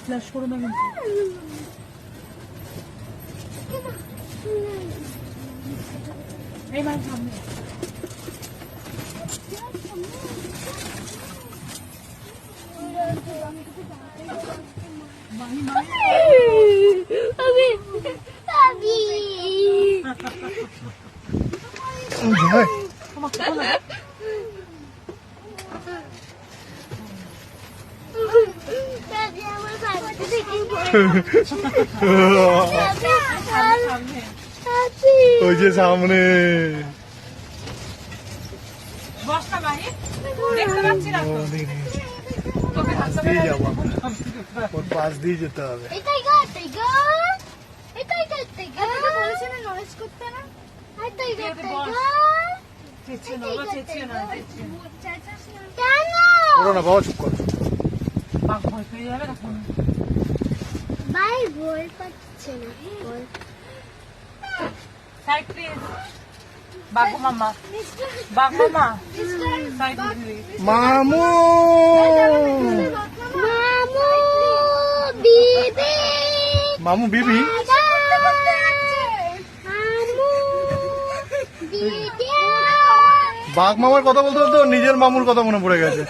Flash করে না কিন্তু। এই মাছ সামনে। ওই যে সামনে বসটা ভাই দেখতে পাচ্ছি না তো। তোকে পাশ দিয়ে যাবো, ওর পাশ দিয়ে যেতে হবে। করো না বাবা, চুপ করো। বাঘ ভয় পেয়ে যাবে তখন। Side please. বাঘ মামা, বাঘ মামা সাইড প্লিজ। মামু মামু বিবি বাঘ মামার কথা বলতে বলতে ওর নিজের মামুর কথা মনে পড়ে গেছে।